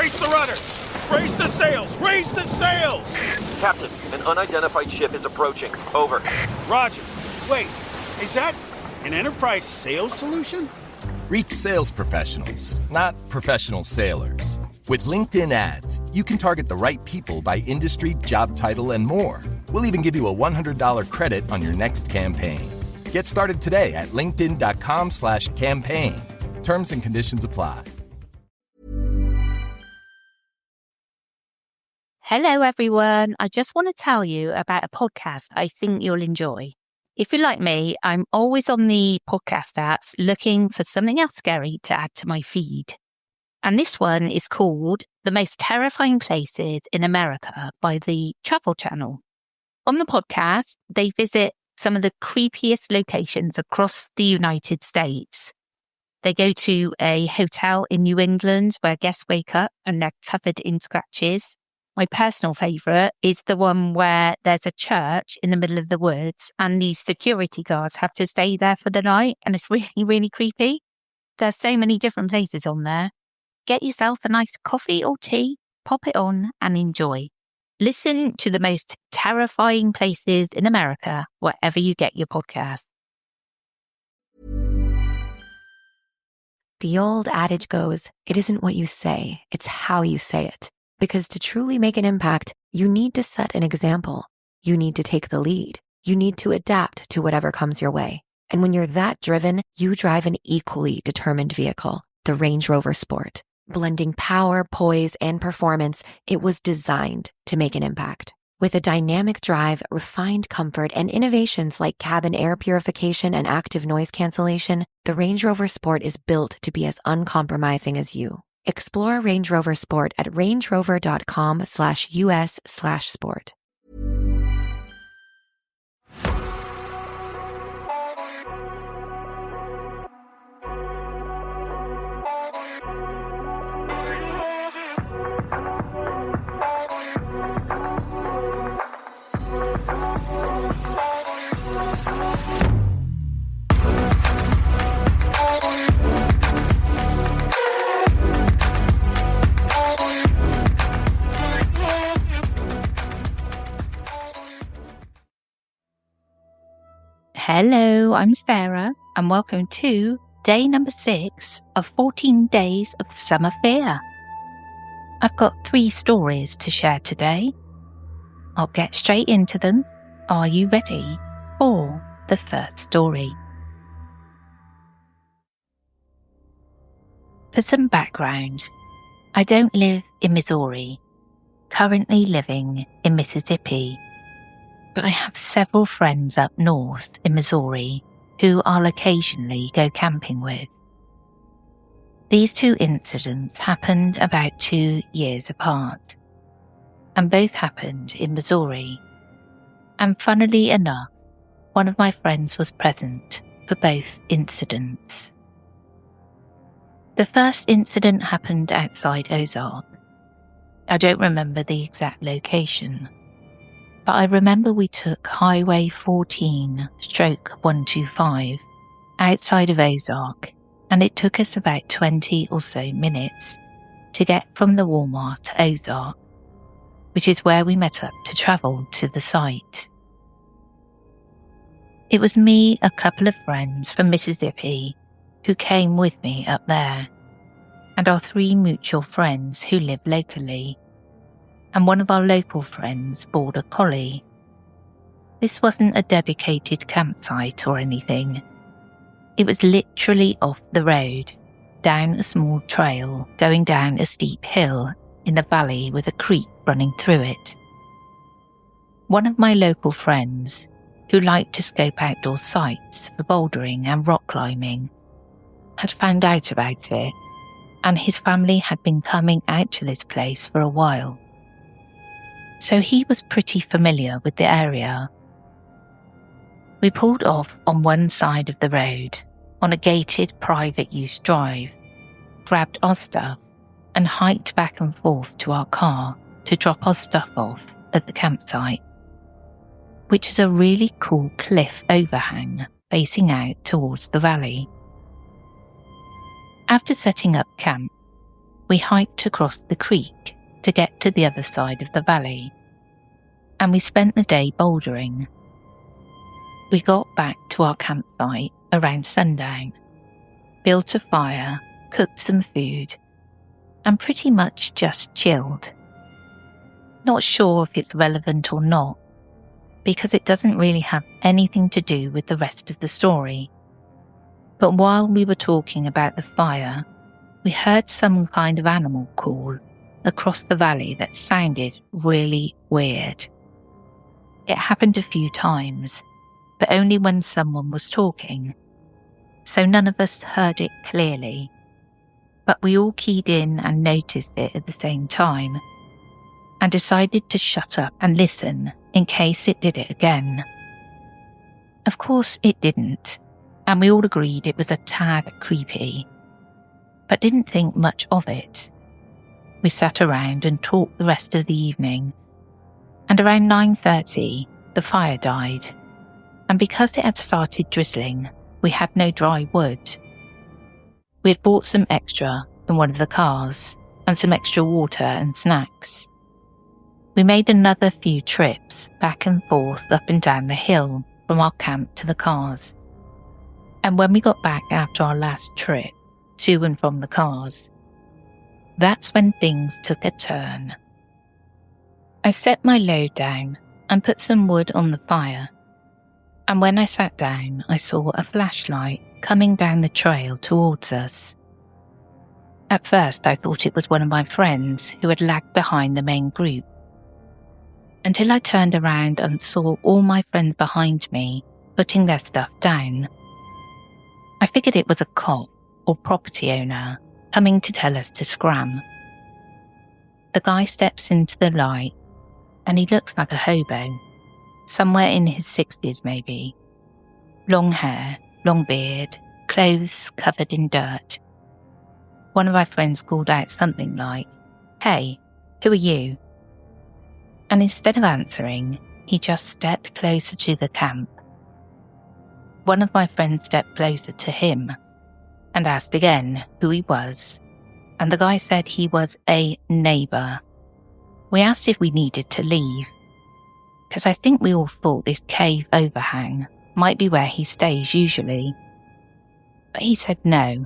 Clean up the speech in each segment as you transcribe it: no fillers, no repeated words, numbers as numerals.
Brace the rudders! Raise the sails! Raise the sails! Captain, an unidentified ship is approaching. Over. Roger. Wait, is that an Enterprise sales solution? Reach sales professionals, not professional sailors. With LinkedIn ads, you can target the right people by industry, job title, and more. We'll even give you a $100 credit on your next campaign. Get started today at linkedin.com/campaign. Terms and conditions apply. Hello, everyone. I just want to tell you about a podcast I think you'll enjoy. If you're like me, I'm always on the podcast apps looking for something else scary to add to my feed. And this one is called The Most Terrifying Places in America by the Travel Channel. On the podcast, they visit some of the creepiest locations across the United States. They go to a hotel in New England where guests wake up and they're covered in scratches. My personal favourite is the one where there's a church in the middle of the woods and the security guards have to stay there for the night, and it's really, really creepy. There's so many different places on there. Get yourself a nice coffee or tea, pop it on and enjoy. Listen to The Most Terrifying Places in America wherever you get your podcast. The old adage goes, it isn't what you say, it's how you say it. Because to truly make an impact, you need to set an example. You need to take the lead. You need to adapt to whatever comes your way. And when you're that driven, you drive an equally determined vehicle, the Range Rover Sport. Blending power, poise, and performance, it was designed to make an impact. With a dynamic drive, refined comfort, and innovations like cabin air purification and active noise cancellation, the Range Rover Sport is built to be as uncompromising as you. Explore Range Rover Sport at rangerover.com/US/sport. Hello, I'm Sarah, and welcome to day number 6 of 14 days of summer fear. I've got 3 stories to share today. I'll get straight into them. Are you ready for the first story? For some background, I don't live in Missouri, currently living in Mississippi. But I have several friends up north in Missouri who I'll occasionally go camping with. These 2 incidents happened about 2 years apart, and both happened in Missouri. And funnily enough, one of my friends was present for both incidents. The first incident happened outside Ozark. I don't remember the exact location, but I remember we took Highway 14/125 outside of Ozark, and it took us about 20 or so minutes to get from the Walmart to Ozark, which is where we met up to travel to the site. It was me, a couple of friends from Mississippi who came with me up there, and our 3 mutual friends who live locally, and one of our local friends border collie. This wasn't a dedicated campsite or anything. It was literally off the road, down a small trail, going down a steep hill in a valley with a creek running through it. One of my local friends, who liked to scope outdoor sites for bouldering and rock climbing, had found out about it, and his family had been coming out to this place for a while. So he was pretty familiar with the area. We pulled off on one side of the road, on a gated private use drive, grabbed our stuff and hiked back and forth to our car to drop our stuff off at the campsite, which is a really cool cliff overhang facing out towards the valley. After setting up camp, we hiked across the creek to get to the other side of the valley, and we spent the day bouldering. We got back to our campsite around sundown, built a fire, cooked some food, and pretty much just chilled. Not sure if it's relevant or not, because it doesn't really have anything to do with the rest of the story. But while we were talking about the fire, we heard some kind of animal call across the valley that sounded really weird. It happened a few times, but only when someone was talking, so none of us heard it clearly, but we all keyed in and noticed it at the same time, and decided to shut up and listen in case it did it again. Of course it didn't, and we all agreed it was a tad creepy, but didn't think much of it. We sat around and talked the rest of the evening, and around 9:30 the fire died, and because it had started drizzling, we had no dry wood. We had bought some extra in one of the cars, and some extra water and snacks. We made another few trips back and forth up and down the hill from our camp to the cars. And when we got back after our last trip, to and from the cars, that's when things took a turn. I set my load down and put some wood on the fire, and when I sat down, I saw a flashlight coming down the trail towards us. At first, I thought it was one of my friends who had lagged behind the main group, until I turned around and saw all my friends behind me putting their stuff down. I figured it was a cop or property owner coming to tell us to scram. The guy steps into the light, and he looks like a hobo, somewhere in his 60s maybe. Long hair, long beard, clothes covered in dirt. One of my friends called out something like, "Hey, who are you?" And instead of answering, he just stepped closer to the camp. One of my friends stepped closer to him and asked again who he was, and the guy said he was a neighbour. We asked if we needed to leave, because I think we all thought this cave overhang might be where he stays usually. But he said no,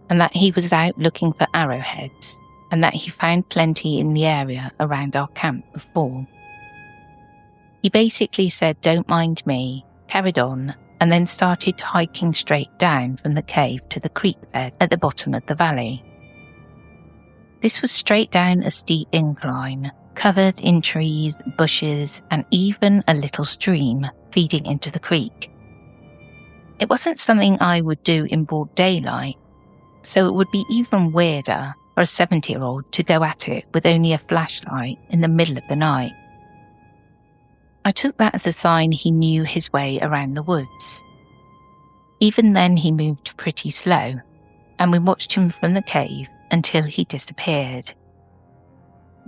and that he was out looking for arrowheads, and that he found plenty in the area around our camp before. He basically said, "Don't mind me," carried on, and then started hiking straight down from the cave to the creek bed at the bottom of the valley. This was straight down a steep incline, covered in trees, bushes, and even a little stream feeding into the creek. It wasn't something I would do in broad daylight, so it would be even weirder for a 70-year-old to go at it with only a flashlight in the middle of the night. I took that as a sign he knew his way around the woods. Even then he moved pretty slow, and we watched him from the cave until he disappeared.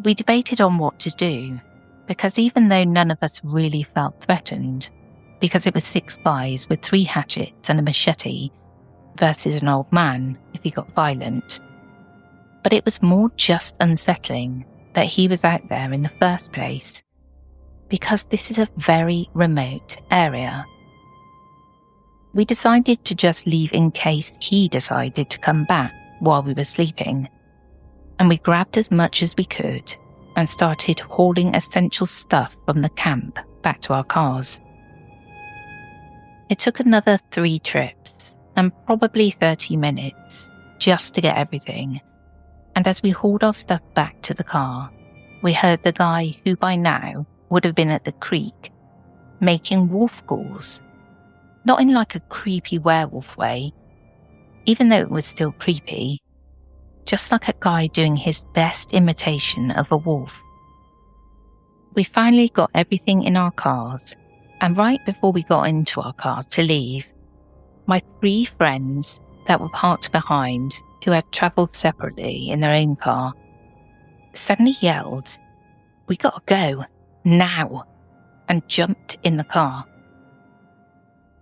We debated on what to do, because even though none of us really felt threatened, because it was 6 guys with 3 hatchets and a machete versus an old man if he got violent, but it was more just unsettling that he was out there in the first place, because this is a very remote area. We decided to just leave in case he decided to come back while we were sleeping, and we grabbed as much as we could and started hauling essential stuff from the camp back to our cars. It took another 3 trips and probably 30 minutes just to get everything, and as we hauled our stuff back to the car, we heard the guy who by now would have been at the creek making wolf calls. Not in like a creepy werewolf way, even though it was still creepy, just like a guy doing his best imitation of a wolf. We finally got everything in our cars, and right before we got into our cars to leave, my 3 friends that were parked behind, who had travelled separately in their own car, suddenly yelled, "We gotta go, now," and jumped in the car.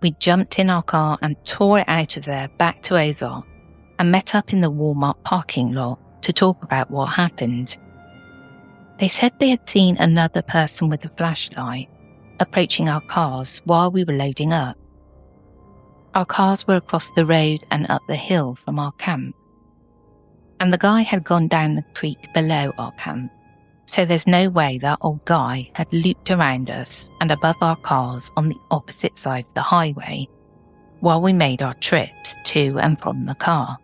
We jumped in our car and tore it out of there back to Ozark and met up in the Walmart parking lot to talk about what happened. They said they had seen another person with a flashlight approaching our cars while we were loading up. Our cars were across the road and up the hill from our camp, and the guy had gone down the creek below our camp, so there's no way that old guy had looped around us and above our cars on the opposite side of the highway while we made our trips to and from the car.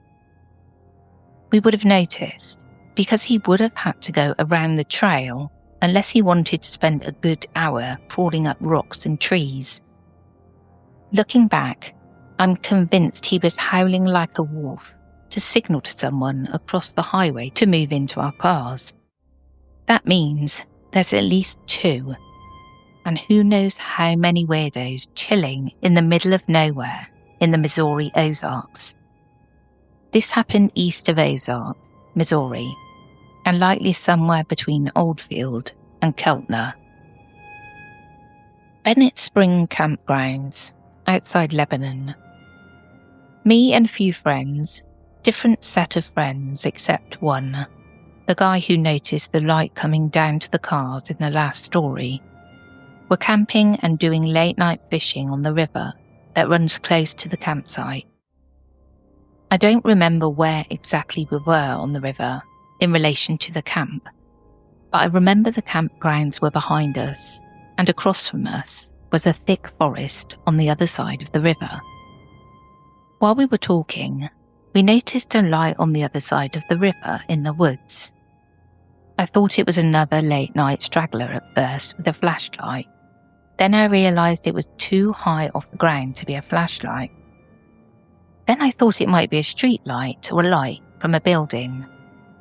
We would have noticed, because he would have had to go around the trail unless he wanted to spend a good hour crawling up rocks and trees. Looking back, I'm convinced he was howling like a wolf to signal to someone across the highway to move into our cars. That means there's at least 2, and who knows how many weirdos chilling in the middle of nowhere in the Missouri Ozarks. This happened east of Ozark, Missouri, and likely somewhere between Oldfield and Keltner. Bennett Spring Campgrounds, outside Lebanon. Me and a few friends, different set of friends except one, the guy who noticed the light coming down to the cars in the last story, were camping and doing late night fishing on the river that runs close to the campsite. I don't remember where exactly we were on the river in relation to the camp, but I remember the campgrounds were behind us, and across from us was a thick forest on the other side of the river. While we were talking, we noticed a light on the other side of the river in the woods. I thought it was another late night straggler at first with a flashlight. Then I realised it was too high off the ground to be a flashlight. Then I thought it might be a street light or a light from a building,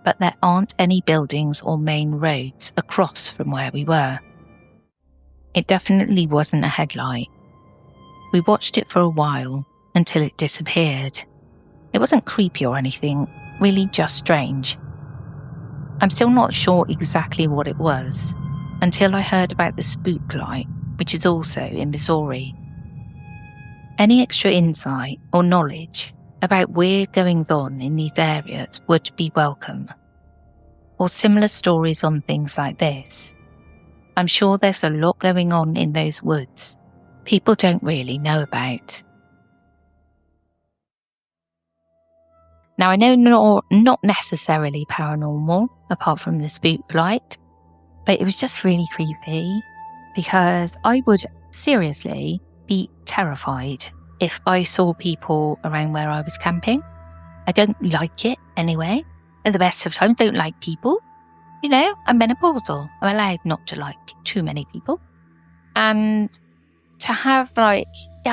but there aren't any buildings or main roads across from where we were. It definitely wasn't a headlight. We watched it for a while until it disappeared. It wasn't creepy or anything, really just strange. I'm still not sure exactly what it was until I heard about the spook light, which is also in Missouri. Any extra insight or knowledge about weird goings-on in these areas would be welcome, or similar stories on things like this. I'm sure there's a lot going on in those woods people don't really know about. Now, I know not necessarily paranormal, apart from the spook light, but it was just really creepy because I would seriously be terrified if I saw people around where I was camping. I don't like it anyway. At the best of times, don't like people. You know, I'm menopausal. I'm allowed not to like too many people. And to have I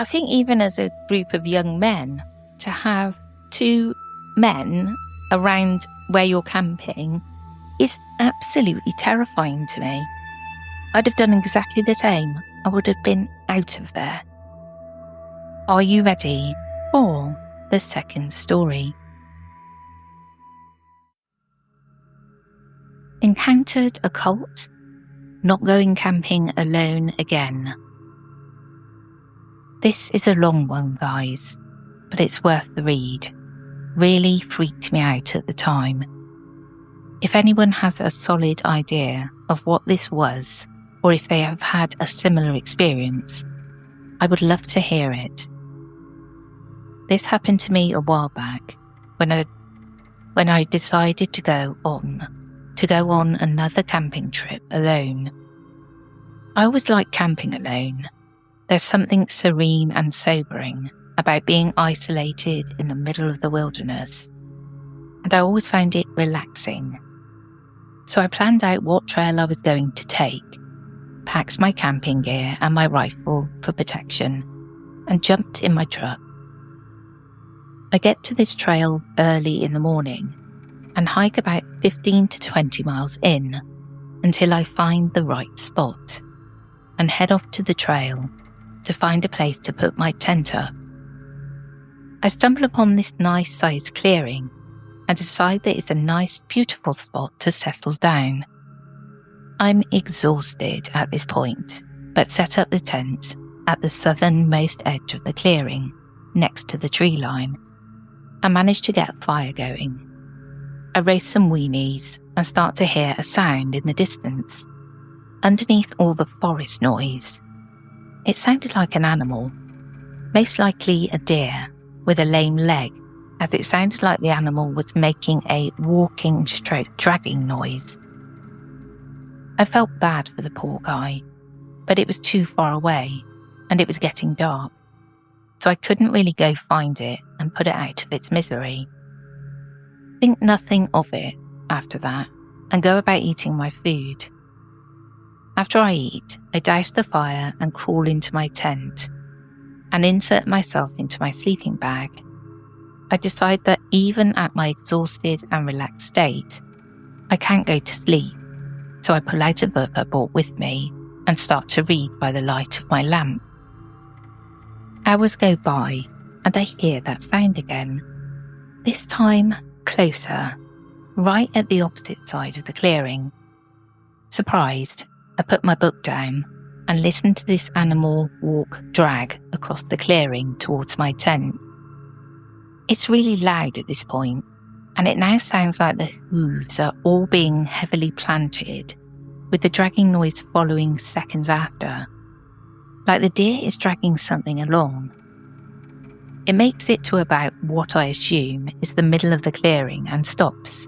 think even as a group of young men, to have 2 men around where you're camping is absolutely terrifying to me. I'd have done exactly the same. I would have been out of there. Are you ready for the second story? Encountered a cult? Not going camping alone again. This is a long one, guys, but it's worth the read. Really freaked me out at the time. If anyone has a solid idea of what this was, or if they have had a similar experience, I would love to hear it. This happened to me a while back when I decided to go on another camping trip alone. I always like camping alone. There's something serene and sobering about being isolated in the middle of the wilderness, and I always found it relaxing. So I planned out what trail I was going to take, packed my camping gear and my rifle for protection, and jumped in my truck. I get to this trail early in the morning and hike about 15 to 20 miles in until I find the right spot and head off to the trail to find a place to put my tent up. I stumble upon this nice sized clearing and decide that it's a nice, beautiful spot to settle down. I'm exhausted at this point, but set up the tent at the southernmost edge of the clearing, next to the tree line, and manage to get a fire going. I race some weenies and start to hear a sound in the distance, underneath all the forest noise. It sounded like an animal, most likely a deer, with a lame leg, as it sounded like the animal was making a walking stroke dragging noise. I felt bad for the poor guy, but it was too far away and it was getting dark, so I couldn't really go find it and put it out of its misery. Think nothing of it after that and go about eating my food. After I eat, I douse the fire and crawl into my tent and insert myself into my sleeping bag. I decide that even at my exhausted and relaxed state, I can't go to sleep, so I pull out a book I brought with me and start to read by the light of my lamp. Hours go by and I hear that sound again, this time closer, right at the opposite side of the clearing. Surprised, I put my book down and listen to this animal drag across the clearing towards my tent. It's really loud at this point, and it now sounds like the hooves are all being heavily planted, with the dragging noise following seconds after, like the deer is dragging something along. It makes it to about what I assume is the middle of the clearing and stops,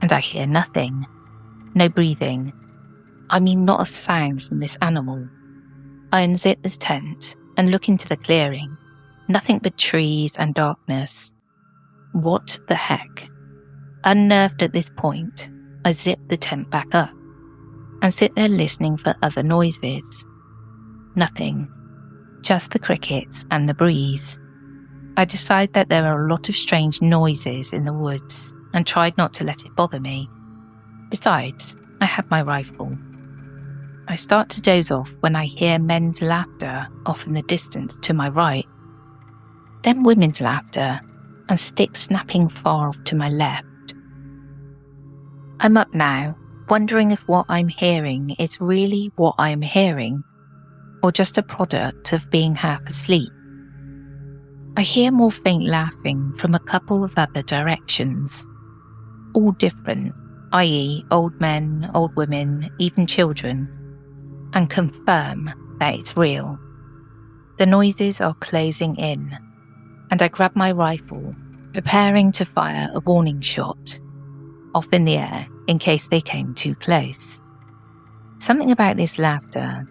and I hear nothing, no breathing. I mean, not a sound from this animal. I unzip the tent and look into the clearing. Nothing but trees and darkness. What the heck? Unnerved at this point, I zip the tent back up and sit there listening for other noises. Nothing. Just the crickets and the breeze. I decide that there are a lot of strange noises in the woods and tried not to let it bother me. Besides, I had my rifle. I start to doze off when I hear men's laughter off in the distance to my right. Then women's laughter and sticks snapping far off to my left. I'm up now, wondering if what I'm hearing is really what I'm hearing, or just a product of being half asleep. I hear more faint laughing from a couple of other directions, all different, i.e. old men, old women, even children, and confirm that it's real. The noises are closing in, and I grab my rifle, preparing to fire a warning shot, off in the air in case they came too close. Something about this laughter,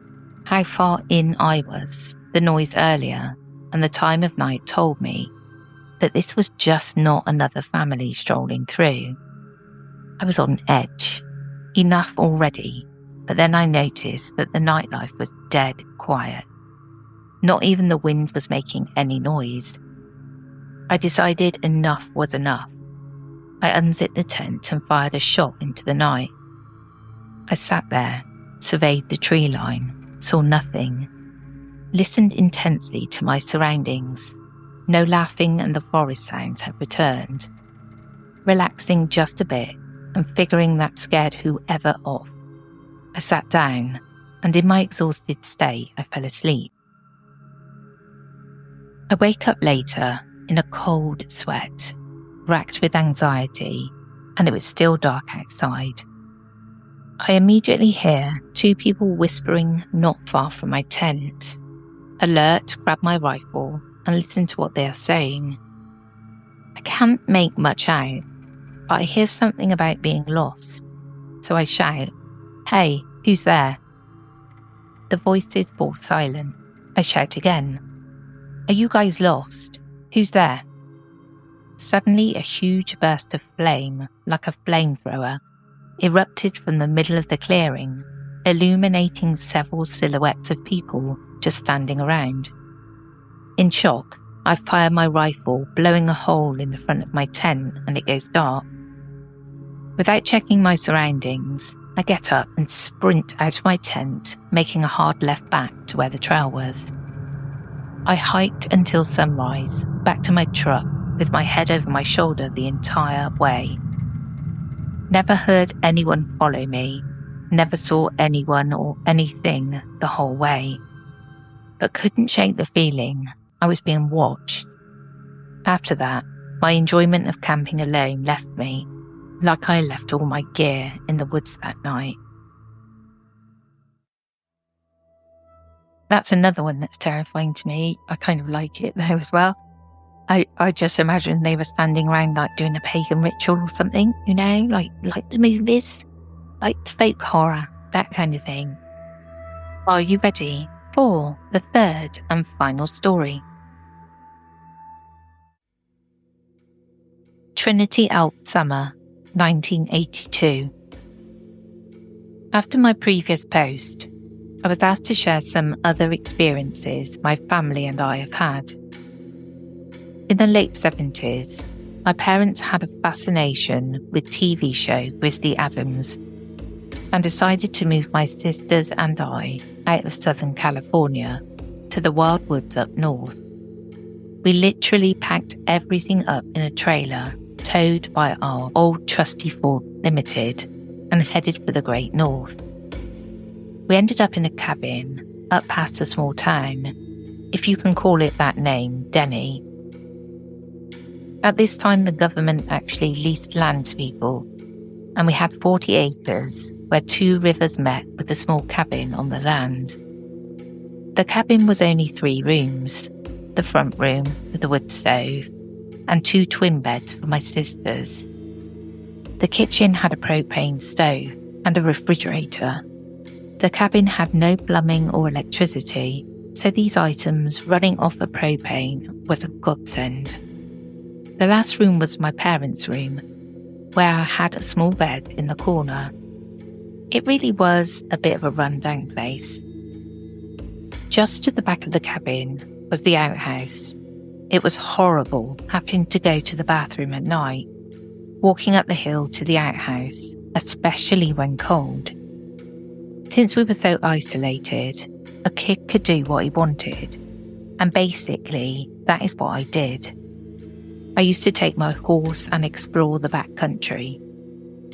how far in I was, the noise earlier, and the time of night told me that this was just not another family strolling through. I was on edge, enough already, but then I noticed that the nightlife was dead quiet. Not even the wind was making any noise. I decided enough was enough. I unzipped the tent and fired a shot into the night. I sat there, surveyed the tree line, saw nothing, listened intensely to my surroundings. No laughing and the forest sounds had returned. Relaxing just a bit and figuring that scared whoever off, I sat down and in my exhausted state I fell asleep. I wake up later in a cold sweat, racked with anxiety, and it was still dark outside. I immediately hear two people whispering not far from my tent. Alert, grab my rifle and listen to what they are saying. I can't make much out, but I hear something about being lost, so I shout, "Hey, who's there?" The voices fall silent. I shout again, "Are you guys lost? Who's there?" Suddenly a huge burst of flame, like a flamethrower, erupted from the middle of the clearing, illuminating several silhouettes of people just standing around. In shock, I fire my rifle, blowing a hole in the front of my tent, and it goes dark. Without checking my surroundings, I get up and sprint out of my tent, making a hard left back to where the trail was. I hiked until sunrise, back to my truck, with my head over my shoulder the entire way. Never heard anyone follow me, never saw anyone or anything the whole way, but couldn't shake the feeling I was being watched. After that, my enjoyment of camping alone left me, like I left all my gear in the woods that night. That's another one that's terrifying to me. I kind of like it though as well. I just imagine they were standing around like doing a pagan ritual or something, you know, like the movies, like the folk horror, that kind of thing. Are you ready for the third and final story? Trinity Elk Summer, 1982. After my previous post, I was asked to share some other experiences my family and I have had. In the late 70s, my parents had a fascination with TV show Grizzly Adams and decided to move my sisters and I out of Southern California to the wild woods up north. We literally packed everything up in a trailer towed by our old trusty Ford Limited and headed for the Great North. We ended up in a cabin up past a small town, if you can call it that name, Denny. At this time, the government actually leased land to people, and we had 40 acres where two rivers met with a small cabin on the land. The cabin was only 3 rooms, the front room with a wood stove, and 2 twin beds for my sisters. The kitchen had a propane stove and a refrigerator. The cabin had no plumbing or electricity, so these items running off the propane was a godsend. The last room was my parents' room, where I had a small bed in the corner. It really was a bit of a rundown place. Just to the back of the cabin was the outhouse. It was horrible having to go to the bathroom at night, walking up the hill to the outhouse, especially when cold. Since we were so isolated, a kid could do what he wanted, and basically that is what I did. I used to take my horse and explore the back country.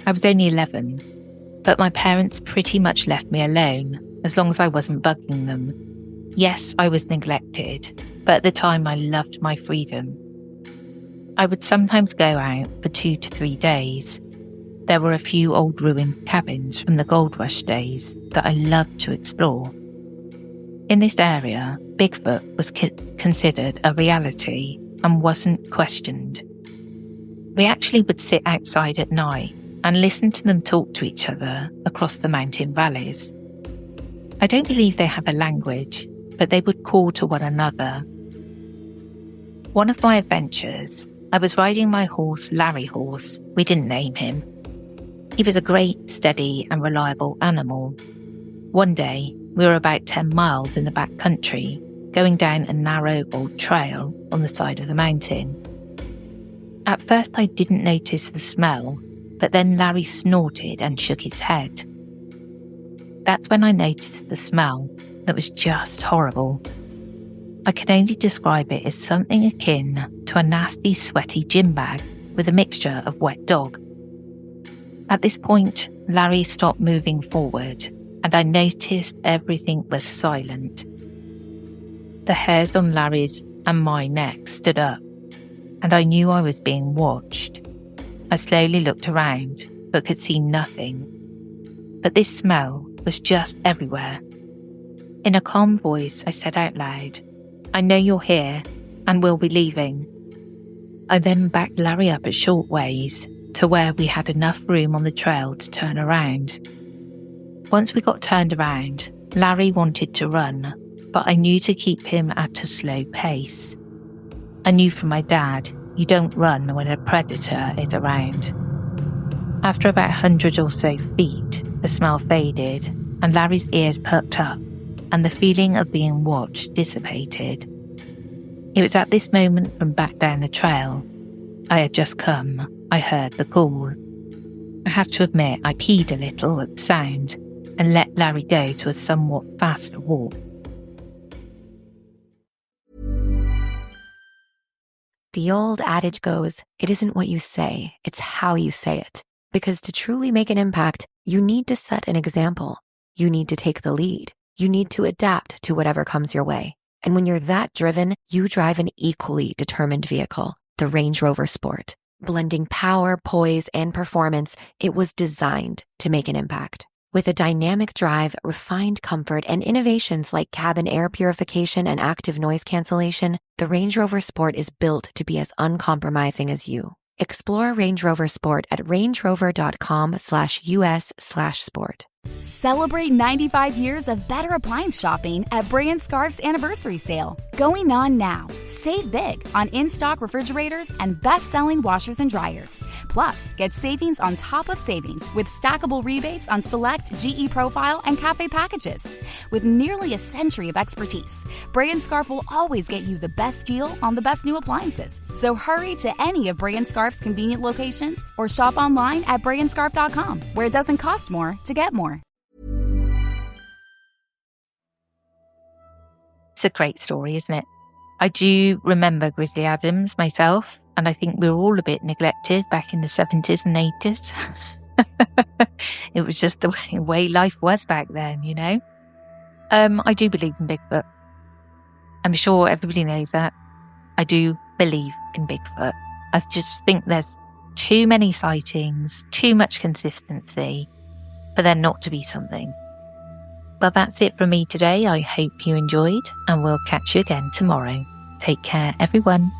I was only 11, but my parents pretty much left me alone as long as I wasn't bugging them. Yes, I was neglected, but at the time I loved my freedom. I would sometimes go out for 2 to 3 days. There were a few old ruined cabins from the gold rush days that I loved to explore. In this area, Bigfoot was considered a reality and wasn't questioned. We actually would sit outside at night and listen to them talk to each other across the mountain valleys. I don't believe they have a language, but they would call to one another. One of my adventures, I was riding my horse, Larry Horse. We didn't name him. He was a great, steady and reliable animal. One day, we were about 10 miles in the back country, going down a narrow old trail on the side of the mountain. At first I didn't notice the smell, but then Larry snorted and shook his head. That's when I noticed the smell that was just horrible. I can only describe it as something akin to a nasty sweaty gym bag with a mixture of wet dog. At this point, Larry stopped moving forward and I noticed everything was silent. The hairs on Larry's and my neck stood up, and I knew I was being watched. I slowly looked around, but could see nothing. But this smell was just everywhere. In a calm voice, I said out loud, "I know you're here, and we'll be leaving." I then backed Larry up a short ways to where we had enough room on the trail to turn around. Once we got turned around, Larry wanted to run, but I knew to keep him at a slow pace. I knew from my dad, you don't run when a predator is around. After about 100 or so feet, the smell faded and Larry's ears perked up and the feeling of being watched dissipated. It was at this moment from back down the trail I had just come, I heard the call. I have to admit I peed a little at the sound and let Larry go to a somewhat faster walk. The old adage goes, it isn't what you say, it's how you say it. Because to truly make an impact, you need to set an example. You need to take the lead. You need to adapt to whatever comes your way. And when you're that driven, you drive an equally determined vehicle, the Range Rover Sport. Blending power, poise, and performance, it was designed to make an impact. With a dynamic drive, refined comfort, and innovations like cabin air purification and active noise cancellation, the Range Rover Sport is built to be as uncompromising as you. Explore Range Rover Sport at rangerover.com/us/sport. Celebrate 95 years of better appliance shopping at Bray & Scarf's anniversary sale. Going on now. Save big on in-stock refrigerators and best-selling washers and dryers. Plus, get savings on top of savings with stackable rebates on select GE Profile and Cafe packages. With nearly a century of expertise, Bray & Scarf will always get you the best deal on the best new appliances. So hurry to any of Bray & Scarf's convenient locations or shop online at brayandscarf.com, where it doesn't cost more to get more. It's a great story, isn't it? I do remember Grizzly Adams myself, and I think we were all a bit neglected back in the 70s and 80s. It was just the way life was back then, you know? I do believe in Bigfoot. I'm sure everybody knows that. I do believe in Bigfoot. I just think there's too many sightings, too much consistency for there not to be something. Well, that's it from me today. I hope you enjoyed, and we'll catch you again tomorrow. Take care, everyone.